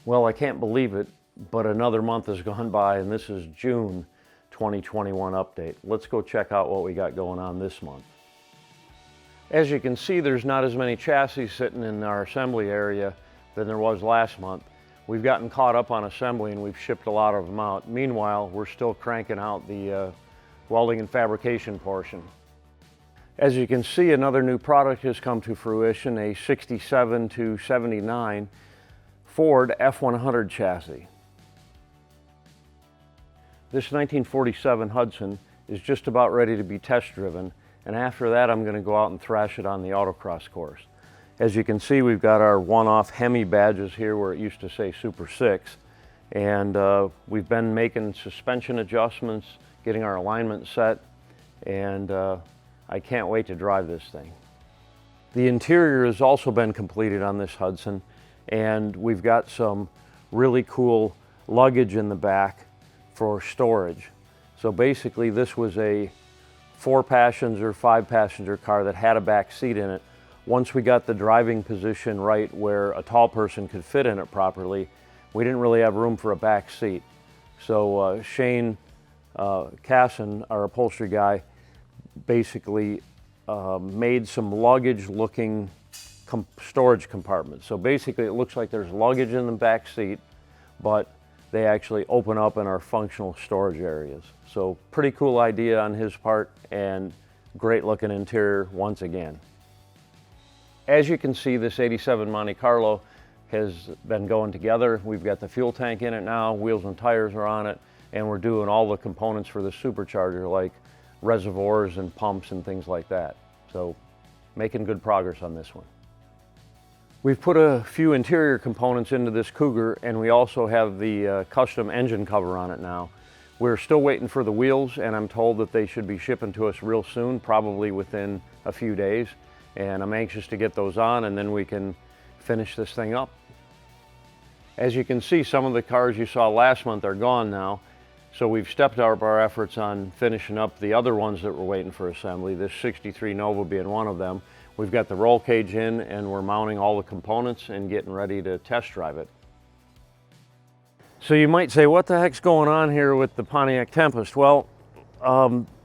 Well, I can't believe it, but another month has gone by and this is June 2021 update. Let's go check out what we got going on this month. As you can see, there's not as many chassis sitting in our assembly area than there was last month. We've gotten caught up on assembly and we've shipped a lot of them out. Meanwhile, we're still cranking out the welding and fabrication portion. As you can see, another new product has come to fruition, a 67 to 79 Ford F100 chassis. This 1947 Hudson is just about ready to be test driven, and after that I'm going to go out and thrash it on the autocross course. As you can see, we've got our one-off Hemi badges here where it used to say Super 6, and we've been making suspension adjustments, getting our alignment set, and I can't wait to drive this thing. The interior has also been completed on this Hudson, and we've got some really cool luggage in the back for storage. So basically this was a 4-passenger, 5-passenger car that had a back seat in it. Once we got the driving position right where a tall person could fit in it properly, we didn't really have room for a back seat. So Shane Casson, our upholstery guy, basically made some luggage looking storage compartments. So basically it looks like there's luggage in the back seat, but they actually open up and are functional storage areas. So pretty cool idea on his part and great looking interior once again. As you can see, this 87 Monte Carlo has been going together. We've got the fuel tank in it now, wheels and tires are on it, and we're doing all the components for the supercharger like reservoirs and pumps and things like that. So making good progress on this one. We've put a few interior components into this Cougar, and we also have the custom engine cover on it now. We're still waiting for the wheels, and I'm told that they should be shipping to us real soon, probably within a few days. And I'm anxious to get those on, and then we can finish this thing up. As you can see, some of the cars you saw last month are gone now. So we've stepped up our efforts on finishing up the other ones that we're waiting for assembly, this 63 Nova being one of them. We've got the roll cage in and we're mounting all the components and getting ready to test drive it. So you might say, what the heck's going on here with the Pontiac Tempest? Well,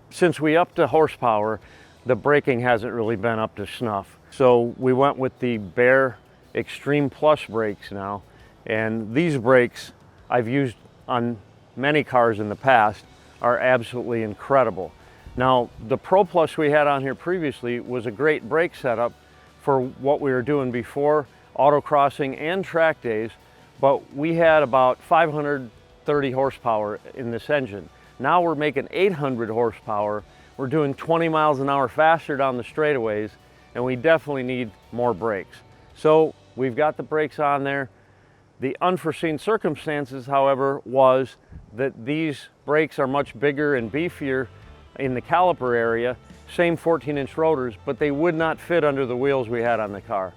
since we upped the horsepower, the braking hasn't really been up to snuff. So we went with the Bear Extreme Plus brakes now. And these brakes I've used on many cars in the past, are absolutely incredible. Now, the Pro Plus we had on here previously was a great brake setup for what we were doing before, autocrossing and track days, but we had about 530 horsepower in this engine. Now we're making 800 horsepower. We're doing 20 miles an hour faster down the straightaways, and we definitely need more brakes. So we've got the brakes on there. The unforeseen circumstances, however, was that these brakes are much bigger and beefier in the caliper area, same 14-inch rotors, but they would not fit under the wheels we had on the car.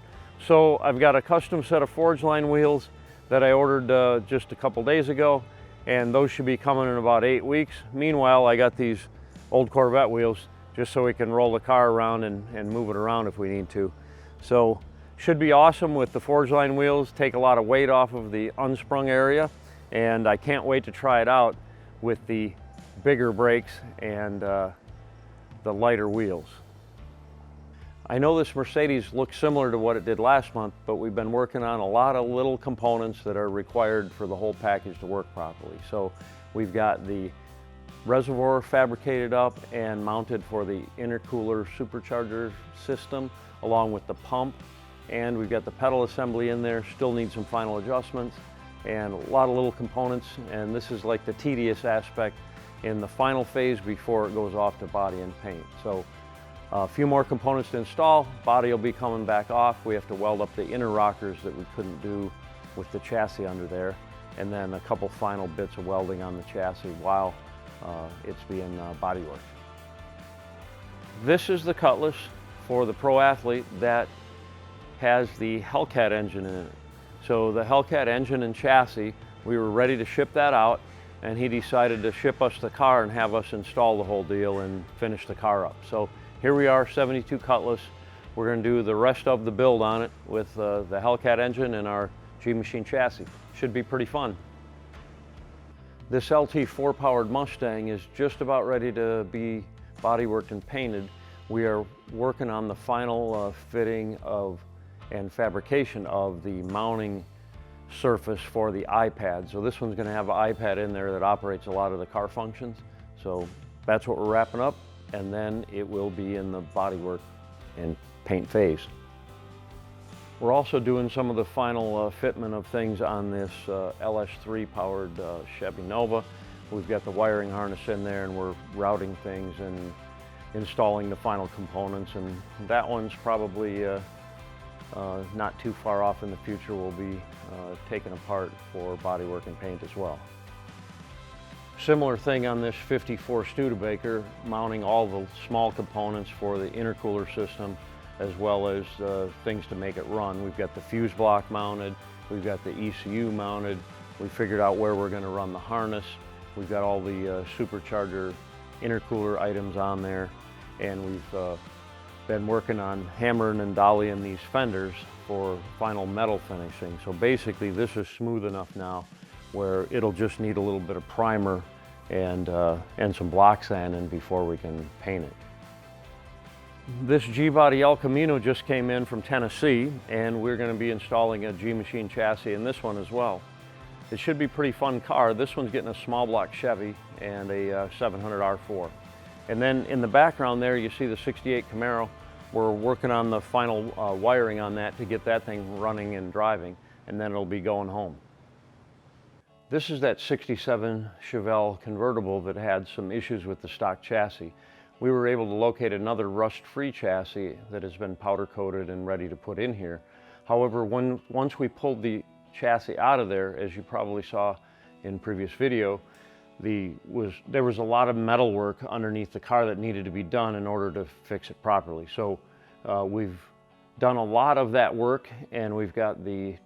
So I've got a custom set of forge line wheels that I ordered just a couple days ago, and those should be coming in about 8 weeks. Meanwhile, I got these old Corvette wheels just so we can roll the car around and move it around if we need to. So should be awesome with the forge line wheels, take a lot of weight off of the unsprung area, and I can't wait to try it out with the bigger brakes and the lighter wheels. I know this Mercedes looks similar to what it did last month, but we've been working on a lot of little components that are required for the whole package to work properly. So we've got the reservoir fabricated up and mounted for the intercooler supercharger system, along with the pump, and we've got the pedal assembly in there. Still need some final adjustments and a lot of little components, and this is like the tedious aspect in the final phase before it goes off to body and paint. So a few more components to install, body will be coming back off. We have to weld up the inner rockers that we couldn't do with the chassis under there, and then a couple final bits of welding on the chassis while it's being bodyworked. This is the Cutlass for the Pro Athlete that has the Hellcat engine in it. So the Hellcat engine and chassis, we were ready to ship that out, and he decided to ship us the car and have us install the whole deal and finish the car up. So here we are, 72 Cutlass. We're going to do the rest of the build on it with the Hellcat engine and our G-Machine chassis. Should be pretty fun. This LT4 powered Mustang is just about ready to be bodyworked and painted. We are working on the final fitting of and fabrication of the mounting surface for the iPad. So this one's going to have an iPad in there that operates a lot of the car functions. So that's what we're wrapping up, and then it will be in the bodywork and paint phase. We're also doing some of the final fitment of things on this LS3 powered Chevy Nova. We've got the wiring harness in there, and we're routing things and installing the final components, and that one's probably not too far off in the future. Will be taken apart for bodywork and paint as well. Similar thing on this 54 Studebaker, mounting all the small components for the intercooler system as well as things to make it run. We've got the fuse block mounted, we've got the ECU mounted, we figured out where we're going to run the harness, we've got all the supercharger intercooler items on there, and we've been working on hammering and dollying these fenders for final metal finishing. So basically this is smooth enough now where it'll just need a little bit of primer and some block sanding before we can paint it. This G-Body El Camino just came in from Tennessee, and we're going to be installing a G-Machine chassis in this one as well. It should be a pretty fun car. This one's getting a small block Chevy and a 700 R4. And then in the background there you see the 68 Camaro. We're working on the final wiring on that to get that thing running and driving, and then it'll be going home. This is that 67 Chevelle Convertible that had some issues with the stock chassis. We were able to locate another rust-free chassis that has been powder coated and ready to put in here. However, once we pulled the chassis out of there, as you probably saw in previous video, there was a lot of metal work underneath the car that needed to be done in order to fix it properly. So we've done a lot of that work, and we've got the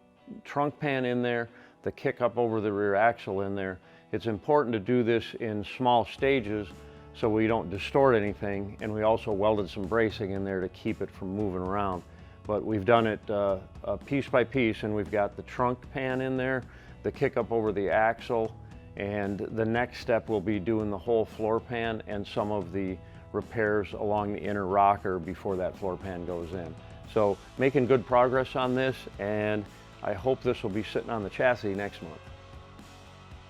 trunk pan in there, the kick up over the rear axle in there. It's important to do this in small stages so we don't distort anything, and we also welded some bracing in there to keep it from moving around. But we've done it piece by piece, and we've got the trunk pan in there, the kick up over the axle, and the next step will be doing the whole floor pan and some of the repairs along the inner rocker before that floor pan goes in. So making good progress on this, and I hope this will be sitting on the chassis next month.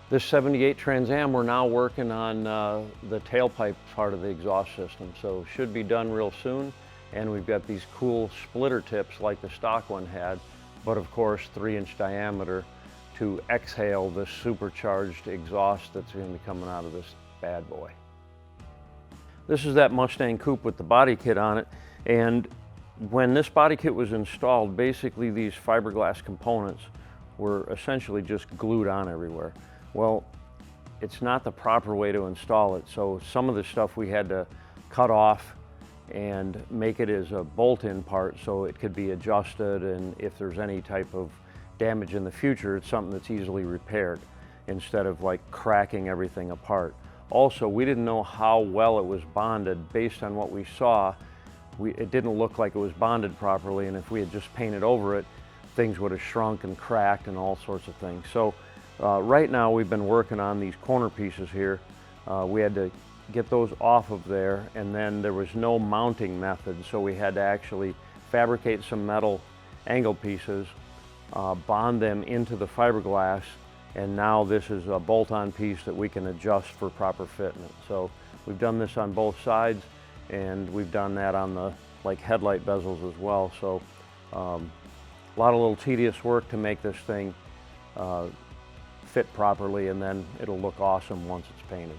This 78 Trans Am, we're now working on the tailpipe part of the exhaust system, so should be done real soon. And we've got these cool splitter tips like the stock one had, but of course 3-inch diameter to exhale the supercharged exhaust that's going to be coming out of this bad boy. This is that Mustang Coupe with the body kit on it, and when this body kit was installed, basically these fiberglass components were essentially just glued on everywhere. Well, it's not the proper way to install it, so some of the stuff we had to cut off and make it as a bolt-in part so it could be adjusted, and if there's any type of damage in the future, it's something that's easily repaired instead of like cracking everything apart. Also, we didn't know how well it was bonded. Based on what we saw, it didn't look like it was bonded properly, and if we had just painted over it, things would have shrunk and cracked and all sorts of things. So right now we've been working on these corner pieces here. We had to get those off of there, and then there was no mounting method, so we had to actually fabricate some metal angle pieces, bond them into the fiberglass, and now this is a bolt-on piece that we can adjust for proper fitment. So we've done this on both sides, and we've done that on the headlight bezels as well. So a lot of little tedious work to make this thing fit properly, and then it'll look awesome once it's painted.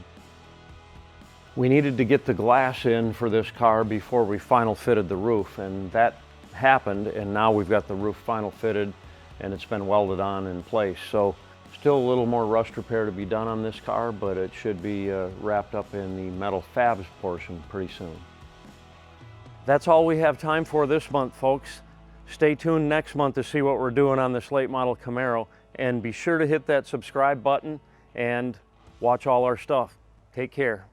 We needed to get the glass in for this car before we final fitted the roof, and that happened, and now we've got the roof final fitted and it's been welded on in place. So still a little more rust repair to be done on this car, but it should be wrapped up in the metal fabs portion pretty soon. That's all we have time for this month, folks. Stay tuned next month to see what we're doing on this late model Camaro, and be sure to hit that subscribe button and watch all our stuff. Take care.